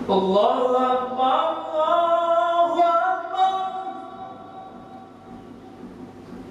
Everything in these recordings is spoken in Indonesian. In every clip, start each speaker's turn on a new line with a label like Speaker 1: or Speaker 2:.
Speaker 1: Allahu Akbar, Allahu Akbar,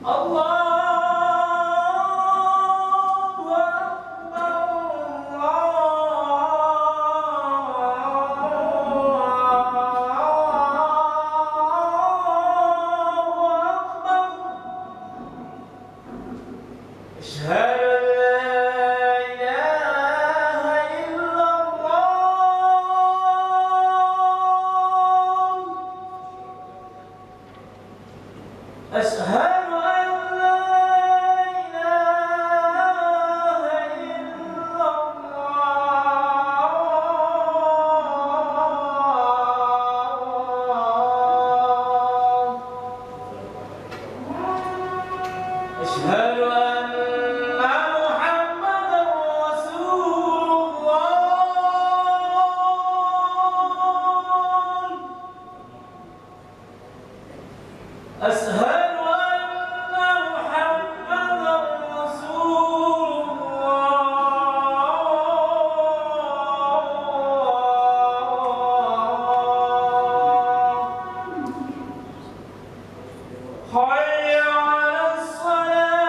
Speaker 1: Allahu أشهد أن لا إله إلا الله أشهد أن محمدا رسول الله أشهد حي على الصلاة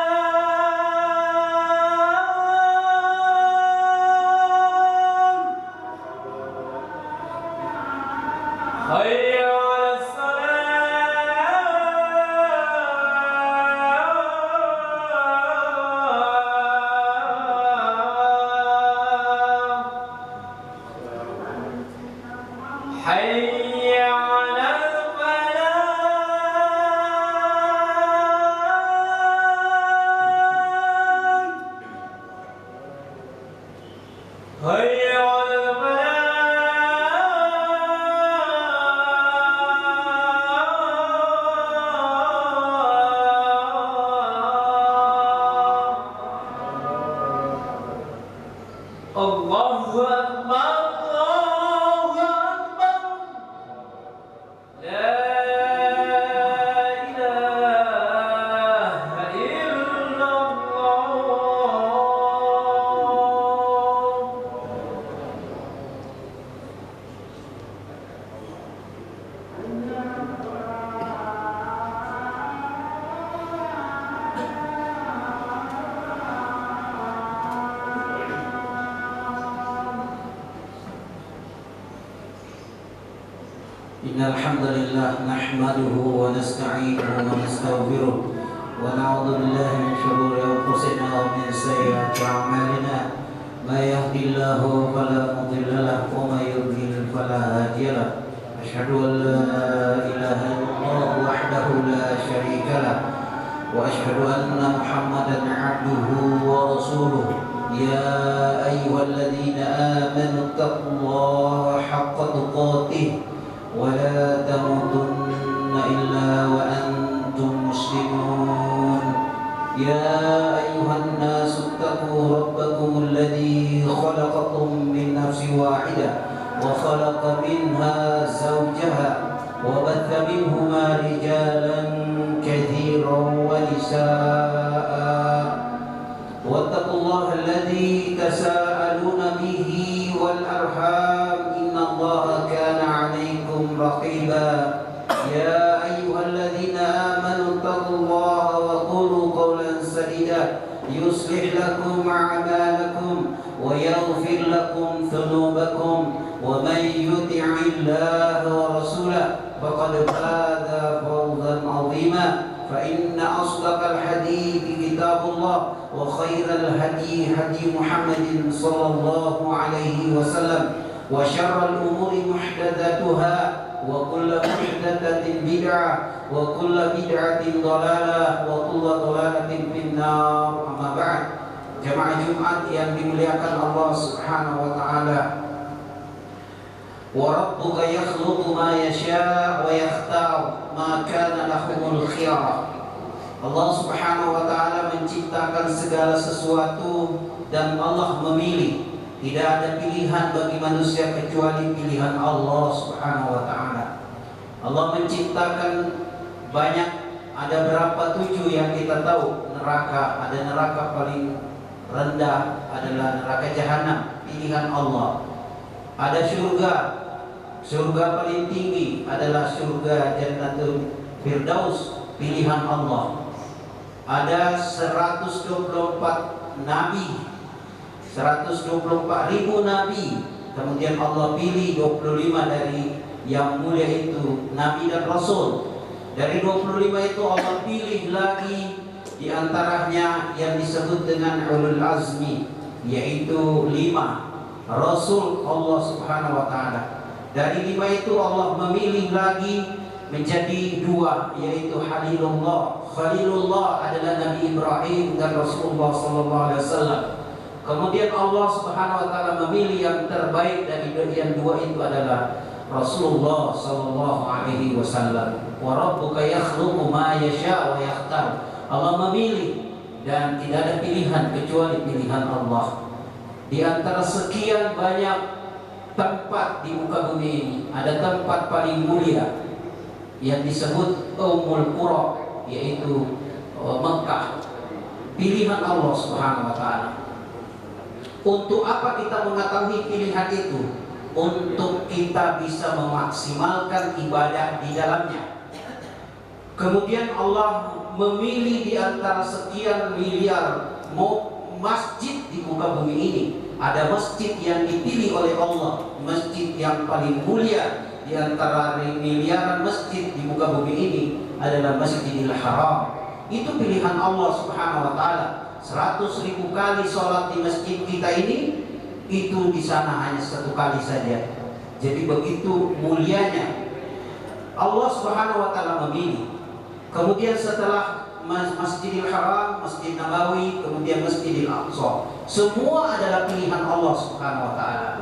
Speaker 1: حي على الصلاة حي على هيا على الفلاح الله أكبر الله أكبر لا إله إلا الله
Speaker 2: إن الحمد لله نحمده ونستعينه ونستغفره ونعوذ بالله من شرور أنفسنا ومن سيئات أعمالنا ما يهدي الله فلا مضل له ومن يضلل فلا هادي له أشهد أن لا إله إلا الله وحده لا شريك له وأشهد أن محمدا عبده ورسوله يا أيها الذين آمنوا اتقوا الله حق تقاته ولا تموتن إلا وأنتم مسلمون يا أيها الناس اتقوا ربكم الذي خلقكم من نفس واحدة وخلق منها زوجها وبث منهما رجالا كثيرا ونساء واتقوا الله الذي تساءلون به والأرحام إن الله كان عليكم رقيبا يا أيها الذين آمنوا اتقوا الله وقولوا قولا سديدا يصلح لكم أعمالكم ويغفر لكم ذنوبكم ومن يطع الله ورسوله فقد فاز فوزا عظيما فإن أصدق الحديث كتاب الله وخير الهدي هدي محمد صلى الله عليه وسلم وشر الأمور محدثاتها وكل محدثة بدعة وكل بدعة ضلالة وكل ضلالة في النار أما بعد jamaah Jumat yang dimuliakan Allah Subhanahu wa taala wa rabbuka yakhluqu ma yasha' wa yakhtar ma kana lahumul khiyarah. Allah Subhanahu wa taala menciptakan segala sesuatu dan Allah memilih. Tidak ada pilihan bagi manusia kecuali pilihan Allah Subhanahu wa taala. Allah menciptakan banyak, ada berapa 7 yang kita tahu. Neraka, ada neraka paling rendah adalah neraka jahanam, pilihan Allah. Ada surga, Surga paling tinggi adalah surga Jannatul Firdaus, pilihan Allah. Ada 124 nabi, 124.000 nabi. Kemudian Allah pilih 25 dari yang mulia itu nabi dan rasul. Dari 25 itu Allah pilih lagi di antaranya yang disebut dengan ulul azmi, yaitu 5 rasul Allah Subhanahu wa taala. Dari 5 itu Allah memilih lagi menjadi 2, yaitu Halilullah. Khalilullah adalah Nabi Ibrahim dan Rasulullah sallallahu alaihi wasallam. Kemudian Allah Subhanahu wa taala memilih yang terbaik dari yang 2 itu adalah Rasulullah sallallahu alaihi wasallam. Wa rabbuka yakhluqu ma yasha wa yakhtar. Allah memilih dan tidak ada pilihan kecuali pilihan Allah. Di antara sekian banyak tempat di muka bumi ini, ada tempat paling mulia yang disebut Ummul Qura, yaitu Mekah. Pilihan Allah Subhanahu wa taala. Untuk apa kita mengetahui pilihan itu? Untuk kita bisa memaksimalkan ibadah di dalamnya. Kemudian Allah memilih di antara sekian miliar masjid di muka bumi ini, ada masjid yang dipilih oleh Allah, masjid yang paling mulia di antara miliaran masjid di muka bumi ini adalah Masjidil Haram. Itu pilihan Allah Subhanahu wa taala. 100.000 kali sholat di masjid kita ini, itu di sana hanya 1 kali saja. Jadi begitu mulianya Allah Subhanahu wa taala memilih. Kemudian setelah Masjidil Haram, Masjid Nabawi, kemudian Masjidil Aqsa, semua adalah pilihan Allah Subhanahu wa taala.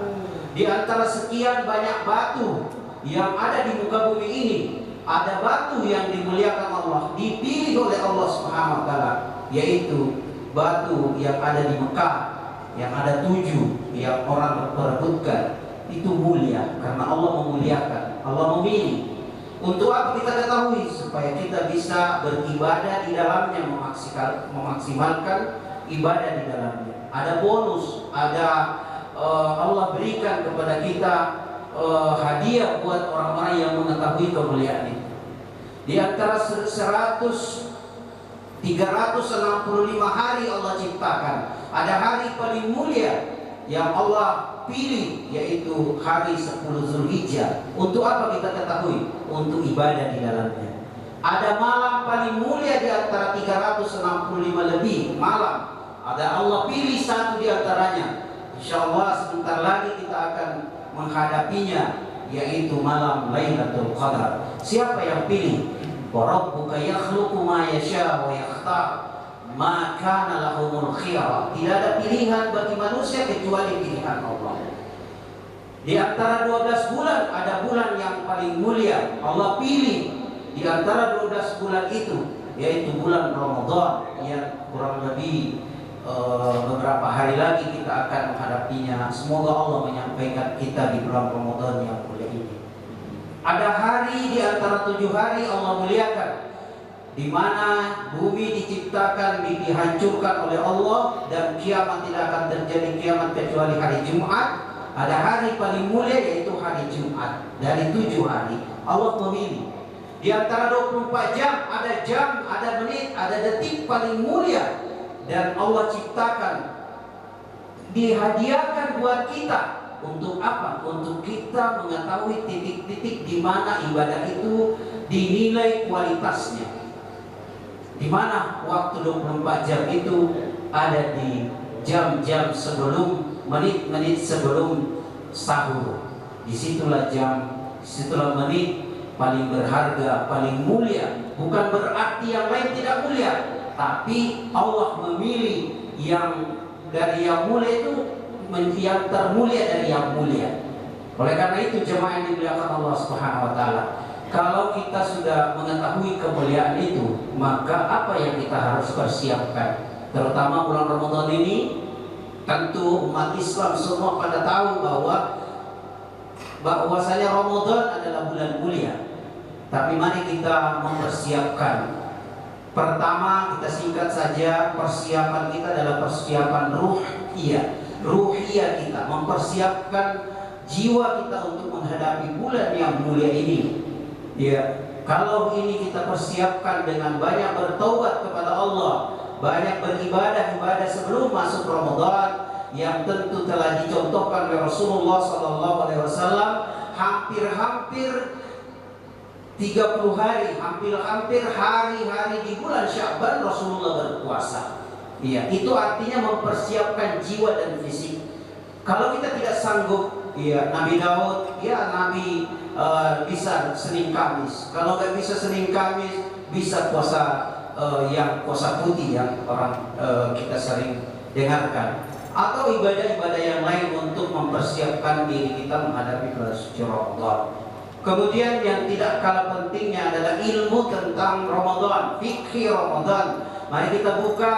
Speaker 2: Di antara sekian banyak batu yang ada di muka bumi ini, ada batu yang dimuliakan Allah, dipilih oleh Allah Subhanahu wa taala, yaitu batu yang ada di Mekah, yang ada 7 yang orang perebutkan. Itu mulia karena Allah memuliakan, Allah memilih. Untuk apa kita ketahui? Supaya kita bisa beribadah di dalamnya, memaksimalkan ibadah di dalamnya. Ada bonus, ada Allah berikan kepada kita hadiah buat orang-orang yang mengetahui kemuliaan itu. Di antara 365 hari Allah ciptakan, ada hari paling mulia yang Allah pilih, yaitu hari 10 Zulhijjah. Untuk apa kita ketahui? Untuk ibadah di dalamnya. Ada malam paling mulia di antara 365 lebih malam, ada Allah pilih 1 di antaranya. Insyaallah sebentar lagi kita akan menghadapinya, yaitu malam Lailatul Qadar. Siapa yang pilih? Wa rabbuka yakhluqu ma yasha wa yakhtar ma kana lahumul khiyarah. Tidak ada pilihan bagi manusia kecuali pilihan Allah. Di antara 12 bulan ada bulan yang paling mulia, Allah pilih di antara 12 bulan itu, yaitu bulan Ramadan yang kurang lebih beberapa hari lagi kita akan menghadapinya. Semoga Allah menyampaikan kita di bulan Ramadan yang mulia ini. Ada hari di antara 7 hari Allah muliakan, di mana bumi diciptakan, dihancurkan oleh Allah, dan kiamat tidak akan terjadi kiamat kecuali hari Jumat. Ada hari paling mulia yaitu hari Jumat. Dari 7 hari Allah memilih. Di antara 24 jam, ada menit, ada detik paling mulia, dan Allah ciptakan, dihadiahkan buat kita. Untuk apa? Untuk kita mengetahui titik-titik di mana ibadah itu dinilai kualitasnya. Di mana waktu 24 jam itu ada di jam-jam sebelum, menit-menit sebelum sahur. Disitulah menit paling berharga, paling mulia. Bukan berarti yang lain tidak mulia, tapi Allah memilih yang dari yang mulia itu, yang termulia dari yang mulia. Oleh karena itu jemaah yang dimuliakan Allah Subhanahu wa taala, kalau kita sudah mengetahui kemuliaan itu, maka apa yang kita harus persiapkan? Terutama bulan Ramadan ini, tentu umat Islam semua pada tahu bahwasanya Ramadan adalah bulan mulia. Tapi mari kita mempersiapkan. Pertama, kita singkat saja, persiapan kita adalah persiapan ruhiyah kita, mempersiapkan jiwa kita untuk menghadapi bulan yang mulia ini. Ya, kalau ini kita persiapkan dengan banyak bertaubat kepada Allah, banyak beribadah sebelum masuk Ramadan yang tentu telah dicontohkan oleh Rasulullah SAW, hampir 30 hari, hampir hari-hari di bulan Sya'ban Rasulullah berpuasa. Iya, itu artinya mempersiapkan jiwa dan fisik. Kalau kita tidak sanggup, ya Nabi Daud, ya Nabi bisa Senin Kamis. Kalau nggak bisa Senin Kamis, bisa puasa yang puasa putih yang orang kita sering dengarkan. Atau ibadah-ibadah yang lain untuk mempersiapkan diri kita menghadapi bulan suci Ramadan. Kemudian yang tidak kalah pentingnya adalah ilmu tentang Ramadan, fikih Ramadan. Mari kita buka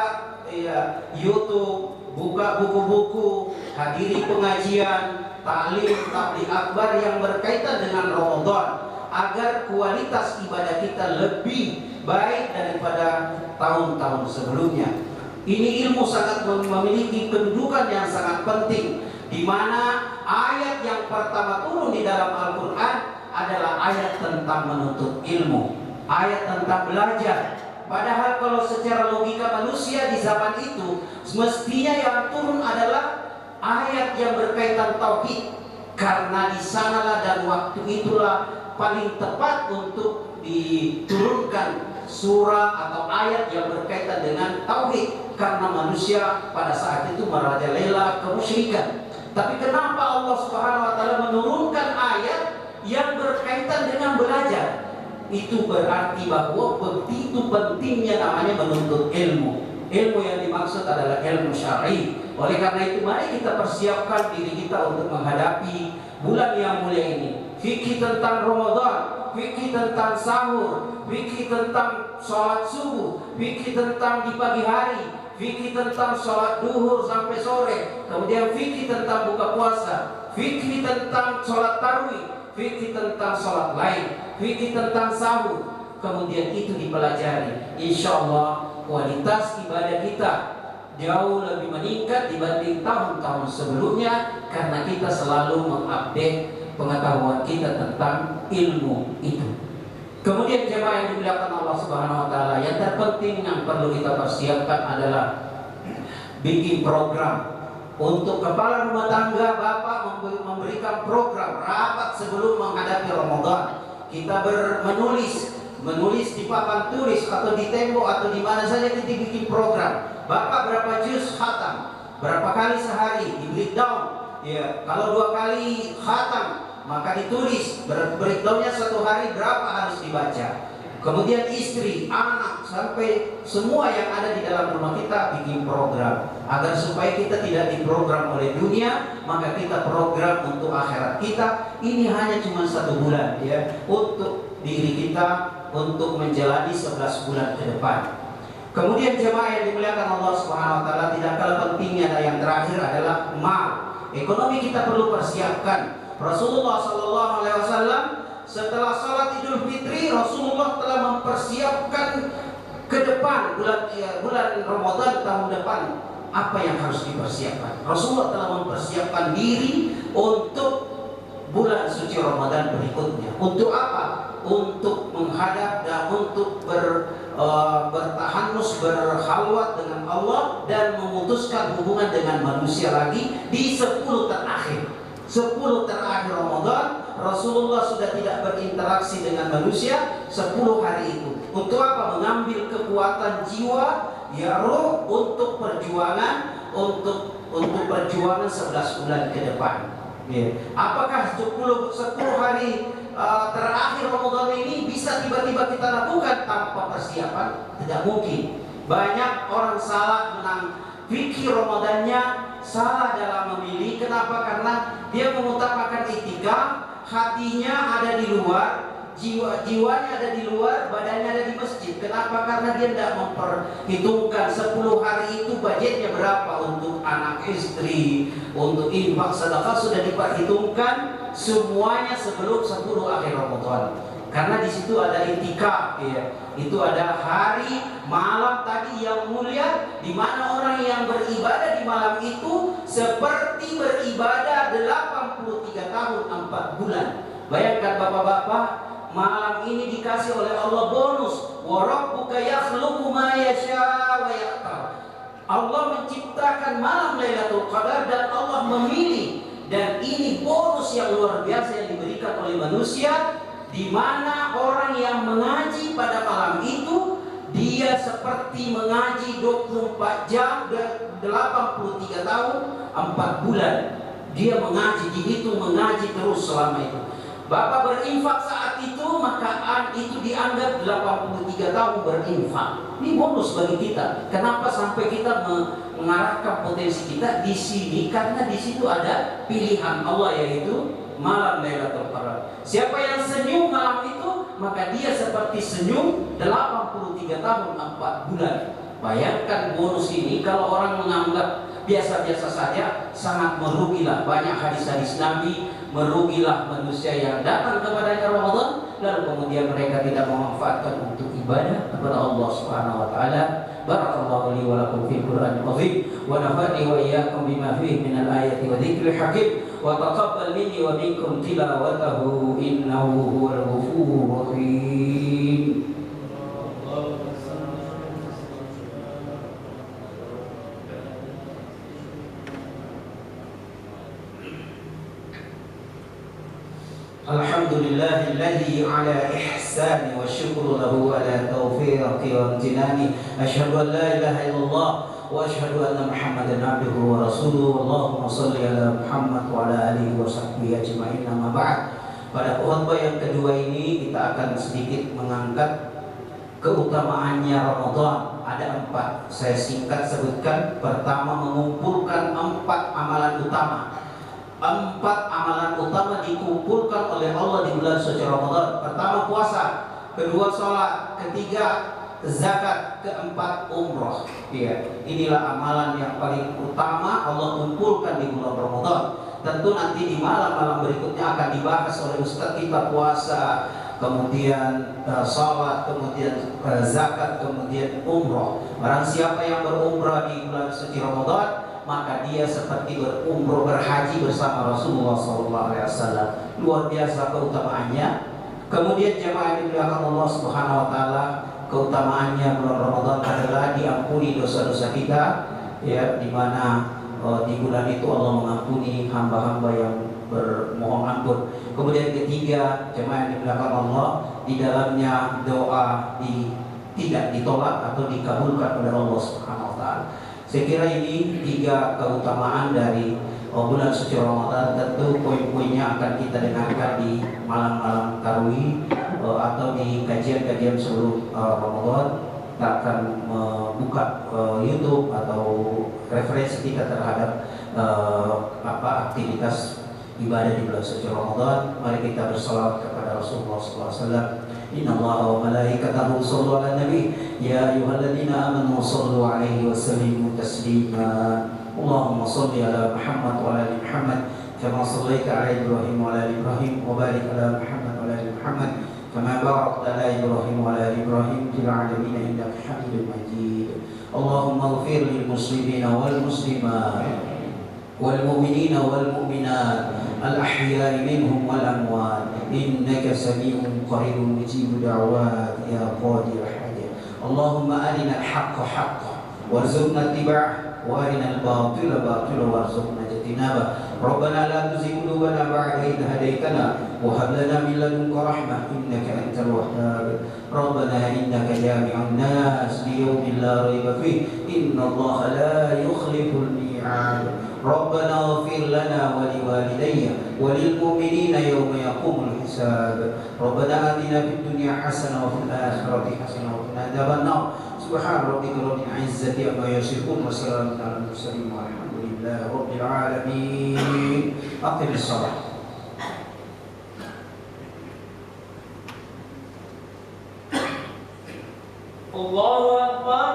Speaker 2: ya, YouTube, buka buku-buku, hadiri pengajian, taklim akbar yang berkaitan dengan Ramadan, agar kualitas ibadah kita lebih baik daripada tahun-tahun sebelumnya. Ini ilmu sangat memiliki kedudukan yang sangat penting, di mana ayat yang pertama turun di dalam Al-Quran adalah ayat tentang menuntut ilmu, ayat tentang belajar. Padahal kalau secara logika manusia di zaman itu, semestinya yang turun adalah ayat yang berkaitan tauhid, karena di sanalah dan waktu itulah paling tepat untuk diturunkan surah atau ayat yang berkaitan dengan tauhid, karena manusia pada saat itu merajalela kemusyrikan. Tapi kenapa Allah Subhanahu wa taala menurunkan ayat yang berkaitan dengan belajar? Itu berarti bahwa begitu pentingnya namanya menuntut ilmu. Ilmu yang dimaksud adalah ilmu syar'i. Oleh karena itu mari kita persiapkan diri kita untuk menghadapi bulan yang mulia ini. Fikih tentang Ramadan, fikih tentang sahur, fikih tentang sholat subuh, fikih tentang di pagi hari, fikih tentang sholat duhur sampai sore, kemudian fikih tentang buka puasa, fikih tentang sholat tarawih, fikih tentang sholat lain, fikih tentang sahur. Kemudian itu dipelajari. Insya Allah kualitas ibadah kita jauh lebih meningkat dibanding tahun-tahun sebelumnya, karena kita selalu mengupdate pengetahuan kita tentang ilmu itu. Kemudian jemaah yang dimuliakan Allah Subhanahu wa taala, yang terpenting yang perlu kita persiapkan adalah bikin program. Untuk kepala rumah tangga, bapak memberikan program rapat sebelum menghadapi Ramadan. Kita menulis di papan tulis atau di tembok atau di mana saja kita bikin program. Bapak berapa juz khatam, berapa kali sehari, di breakdown. Ya, kalau 2 kali khatam maka ditulis breakdownnya 1 hari berapa harus dibaca. Kemudian istri, anak, sampai semua yang ada di dalam rumah kita bikin program, agar supaya kita tidak diprogram oleh dunia, maka kita program untuk akhirat kita. Ini hanya cuma 1 bulan ya, untuk diri kita, untuk menjalani 11 bulan ke depan. Kemudian jemaah yang dimuliakan Allah Subhanahu wa taala, tidak kalah pentingnya yang terakhir adalah mal. Ekonomi kita perlu persiapkan. Rasulullah SAW setelah salat Idul Fitri, Rasulullah telah mempersiapkan ke depan bulan Ramadan tahun depan apa yang harus dipersiapkan. Rasulullah telah mempersiapkan diri untuk bulan suci Ramadan berikutnya. Untuk apa? Untuk menghadap dan untuk bertahanus, berkhalwat dengan Allah dan memutuskan hubungan dengan manusia lagi di 10 terakhir. 10 terakhir Ramadan, Rasulullah sudah tidak berinteraksi dengan manusia 10 hari itu. Untuk apa? Mengambil kekuatan jiwa, ya roh, untuk perjuangan, untuk perjuangan 11 bulan ke depan. Ya. Apakah 10 hari terakhir Ramadan ini bisa tiba-tiba kita lakukan tanpa persiapan? Tidak mungkin. Banyak orang salah fikih Ramadannya, salah dalam memilih. Kenapa? Karena dia mengutamakan itikaf, hatinya ada di luar, jiwanya ada di luar, badannya ada di masjid. Kenapa? Karena dia tidak memperhitungkan 10 hari itu budgetnya berapa untuk anak istri, untuk infak sedekah, sudah diperhitungkan semuanya sebelum 10 akhir Ramadan. Karena di situ ada itikaf, ya. Itu ada hari malam tadi yang mulia, di mana orang yang beribadah di malam itu seperti beribadah 83 tahun 4 bulan. Bayangkan bapak-bapak, malam ini dikasih oleh Allah bonus. Wa rabbuka yakhluqu ma yasha wa yakhtar. Allah menciptakan malam Lailatul Qadar dan Allah memilih, dan ini bonus yang luar biasa yang diberikan oleh manusia, di mana orang yang mengaji pada malam itu dia seperti mengaji 24 jam dan 83 tahun 4 bulan. Dia mengaji, dihitung mengaji terus selama itu. Bapak berinfak saat itu, maka itu dianggap 83 tahun berinfak. Ini bonus bagi kita. Kenapa sampai kita mengarahkan potensi kita di sini? Karena di situ ada pilihan Allah, yaitu malam Lailatul Qadar. Siapa yang senyum malam itu, maka dia seperti senyum 83 tahun 4 bulan. Bayangkan bonus ini kalau orang menganggap biasa-biasa saja, sangat merugilah. Banyak hadis-hadis Nabi, merugilah manusia yang datang kepadanya Ramadan, lalu kemudian mereka tidak memanfaatkan untuk ibadah kepada Allah Subhanahu wa taala. Barakallahu li wa lakum fil Qur'anil azim wa nafa'ni wa iyyakum bima fihi minal ayati wa dzikril hakim wa taqabbal minni wa minkum tilawatahu innahu huwal ghafurur rahim. Alhamdulillahilladzi ala ihsani wa syukru lahu ala taufiqi wa imtinani. Asyhadu an la ilaha illallah wa asyhadu anna Muhammadan abduhu wa rasuluhu. Allahumma shalli ala Muhammad wa ala alihi wa sahbihi ajma'in. Amma ba'd. Pada khutbah yang kedua ini kita akan sedikit mengangkat keutamaannya Ramadan. Ada 4. Saya singkat sebutkan. Pertama, mengumpulkan 4 amalan utama. 4 amalan utama dikumpulkan oleh Allah di bulan suci Ramadan. Pertama, puasa. Kedua, sholat. Ketiga, zakat. Keempat, umroh. Ya, inilah amalan yang paling utama Allah kumpulkan di bulan Ramadan. Tentu nanti di malam-malam berikutnya akan dibahas oleh Ustaz kita, puasa, kemudian sholat, kemudian zakat, kemudian umroh. Barang siapa yang berumrah di bulan suci Ramadan, maka dia seperti berumroh, berhaji bersama Rasulullah SAW. Luar biasa keutamaannya. Kemudian jemaah yang dimuliakan Allah Subhanahu wa taala, keutamaannya bulan Ramadan adalah diampuni dosa-dosa kita, ya, di mana di bulan itu Allah mengampuni hamba-hamba yang bermohon ampun. Kemudian ketiga, jemaah yang dimuliakan Allah, di dalamnya doa tidak ditolak atau dikabulkan oleh Allah Subhanahu wa taala. Saya kira ini 3 keutamaan dari bulan suci Ramadan. Tentu poin-poinnya akan kita dengarkan di malam-malam tarawih atau di kajian-kajian sebelum Ramadan. Kita akan membuka YouTube atau referensi kita terhadap aktivitas ibadah di bulan suci Ramadan. Mari kita bersalawat kepada Rasulullah SAW. Inna Allaha wa malaikatahu yushollu 'alan nabi ya ayyuhalladzina amanu shollu 'alaihi wa sallimu taslima. Allahumma sholli 'ala Muhammad wa 'ala ali Muhammad kama shallaita 'ala Ibrahim wa 'ala ali Ibrahim wa barik 'ala Muhammad wa 'ala ali Muhammad kama barakta 'ala Ibrahim wa 'ala ali Ibrahim fil 'alamin innaka Hamidum Majid. Allahumma ighfir lil muslimina wal muslimat wal mu'minina wal mu'minat al-ahya'i minhum wal amwat innaka sami'un qaribun mujibud da'wat ya qadir hajat. Allahumma arina al-haqqa haqqan warzuqna ittiba'ah wa arina al-batila batilan warzuqna ijtinabah. Rabbana la tuzigh qulubana ba'da idh hadaytana wa hab lana min ladunka rahmah innaka antal wahhab. Rabbana innaka jami'un nas li yawmin la rayba fihi innallaha la yukhliful mi'ad. Rabbana ighfir lana wa liwalidayya wa lil mu'minina yawma yaqumul hisab. Rabbana atina fid dunya hasanah wa fil akhirati hasanah wa qina adzabannar. Subhana rabbika rabbil izzati amma yasifun wa salamun alal mursalin walhamdulillahi rabbil alamin. Aqimis shalah.
Speaker 1: Allahu Akbar.